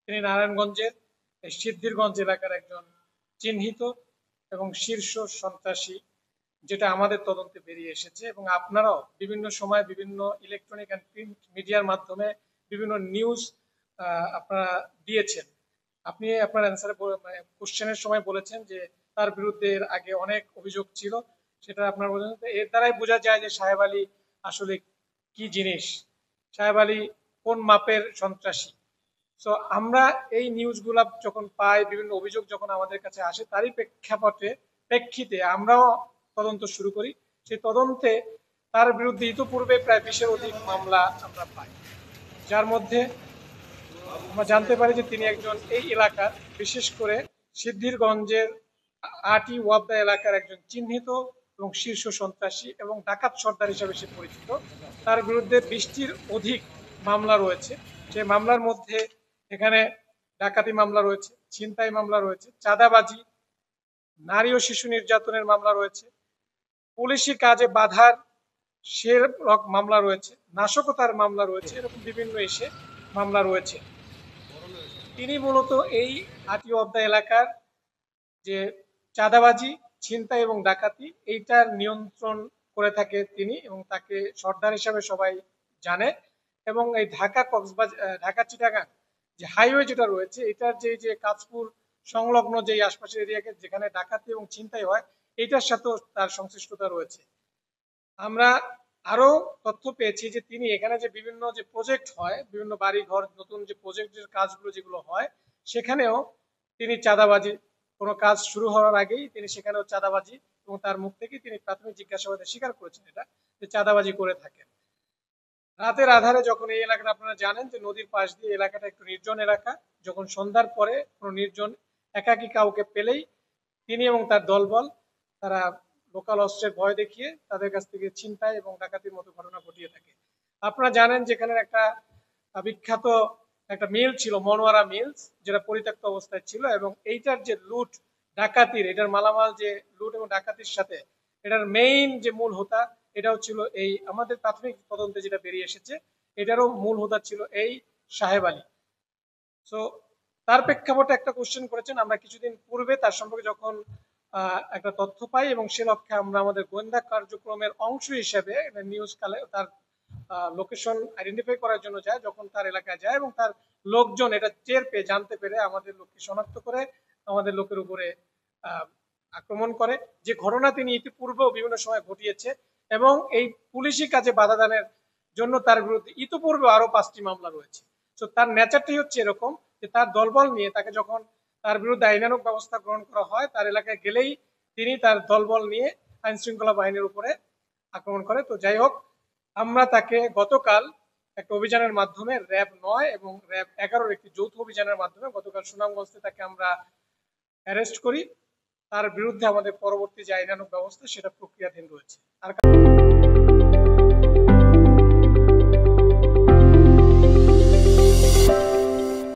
তিনি নারায়ণগঞ্জের সিদ্ধিরগঞ্জ এলাকার একজন চিহ্নিত এবং শীর্ষ সন্ত্রাসী, যেটা আমাদের তদন্তে বেরিয়ে এসেছে। এবং আপনারাও বিভিন্ন সময় বিভিন্ন ইলেকট্রনিক অ্যান্ড প্রিন্ট মিডিয়ার মাধ্যমে বিভিন্ন নিউজ আপনারা দিয়েছেন। আপনি আপনার অ্যান্সারে কোশ্চেনের সময় বলেছেন যে তার বিরুদ্ধে এর আগে অনেক অভিযোগ ছিল। সেটা আপনার এর দ্বারাই বোঝা যায় যে সাহেব আলী আসলে কি জিনিস, সাহেব আলী কোন মাপের সন্ত্রাসী। তো আমরা এই নিউজগুলা যখন পাই, বিভিন্ন অভিযোগ যখন আমাদের কাছে আসে, তারই প্রেক্ষিতে আমরাও তদন্ত শুরু করি। সেই তদন্তে তার বিরুদ্ধে ইতোপূর্বে প্রায় 20-এর অধিক মামলা আমরা পাই, যার মধ্যে আমরা জানতে পারি যে তিনি একজন এই এলাকার, বিশেষ করে সিদ্ধিরগঞ্জের আটি ওয়াবদা এলাকার একজন চিহ্নিত এবং শীর্ষ সন্ত্রাসী এবং ডাকাত সর্দার হিসেবে সে পরিচিত। তার বিরুদ্ধে 20-টির অধিক মামলা রয়েছে। সেই মামলার মধ্যে এখানে ডাকাতি মামলা রয়েছে, ছিনতাই মামলা রয়েছে, চাঁদাবাজি, নারী ও শিশু নির্যাতনের মামলা রয়েছে, পুলিশি কাজে বাধার সে মামলা রয়েছে, নাশকতার মামলা রয়েছে, এরকম বিভিন্ন এসে মামলা রয়েছে। তিনি মূলত এই আটি ওয়াবদা এলাকার যে চাঁদাবাজি, ছিনতাই এবং ডাকাতি, এইটার নিয়ন্ত্রণ করে থাকে তিনি, এবং তাকে সর্দার হিসাবে সবাই জানে। এবং এই ঢাকা চিটাগাং যে হাইওয়ে যেটা রয়েছে, এটার যে কাঁচপুর সংলগ্ন যে আশপাশের এরিয়াকে যেখানে ডাকাতি এবং ছিনতাই হয়, এইটার সাথেও তার সংশ্লিষ্টতা রয়েছে। আমরা আরো তথ্য পেয়েছি যে তিনি এখানে যে বিভিন্ন যে প্রজেক্ট হয়, বিভিন্ন বাড়ি ঘর নতুন যে প্রজেক্টের কাজগুলো যেগুলো হয়, সেখানেও তিনি চাঁদাবাজি, কোনো কাজ শুরু হওয়ার আগেই তিনি সেখানেও চাঁদাবাজি, এবং তার মুখ থেকে তিনি প্রাথমিক জিজ্ঞাসাবাদে স্বীকার করেছেন এটা, যে চাঁদাবাজি করে থাকেন। রাতের আধারে যখন এই এলাকাটা, আপনারা জানেন যে নদীর পাশ দিয়ে এলাকাটা একটু নির্জন এলাকা, যখন সন্ধ্যার পরে কোনো নির্জন একাকী কাউকে পেলেই তিনি এবং তার দলবল তারা লোকাল অস্ত্রের ভয় দেখিয়ে তাদের কাছ থেকে ছিনতাই এবং ডাকাতির মতো ঘটনা ঘটিয়ে থাকে। আপনারা জানেন যেখানে একটা বিখ্যাত একটা মিল ছিল, মনোয়ারা মিলস, যেটা পরিত্যক্ত অবস্থায় ছিল, এবং এইটার যে লুট ডাকাতির, এটার মালামাল যে লুট এবং ডাকাতির সাথে এটার মেইন যে মূল হোতা, এটাও ছিল এই আমাদের প্রাথমিক তদন্তে যেটা বেরিয়ে এসেছে, এটারও মূল হোতা ছিল এই সাহেব আলী। সো তার প্রেক্ষাপটে একটা কোশ্চেন করেছেন, আমরা কিছুদিন পূর্বে তার সম্পর্কে যখন একটা তথ্য পাই, এবং সে লক্ষ্যে আমরা আমাদের গোয়েন্দা কার্যক্রমের অংশ হিসেবে নিউজ কালে তার লোকেশন আইডেন্টিফাই করার জন্য যায়, যখন তার এলাকায় যায় এবং তার লোকজন এটা টের পেয়ে, জানতে পেরে আমাদের লোককে শনাক্ত করে আমাদের লোকের উপরে আক্রমণ করে, যে ঘটনা তিনি ইতিপূর্বেও বিভিন্ন সময় ঘটিয়েছে। এবং এই পুলিশি কাজে বাধা দানের জন্য তার বিরুদ্ধে ইতিপূর্বে আরো 5টি মামলা রয়েছে। তো তার নেচারটাই হচ্ছে এরকম, যে তার দলবল নিয়ে তাকে যখন তার বিরুদ্ধে আইনানুগ ব্যবস্থা গ্রহণ করা হয়, তার এলাকায় গেলেই তিনি তার দলবল নিয়ে আইন শৃঙ্খলা বাহিনীর উপরে আক্রমণ করে। তো যাই হোক, আমরা তাকে গতকাল একটা অভিযানের মাধ্যমে র্যাব 9 এবং র্যাব 11-র একটি যৌথ অভিযানের মাধ্যমে গতকাল সুনামগঞ্জে তাকে আমরা অ্যারেস্ট করি। তার বিরুদ্ধে আমাদের পরবর্তী যে আইনানুগ ব্যবস্থা, সেটা প্রক্রিয়াধীন রয়েছে। আর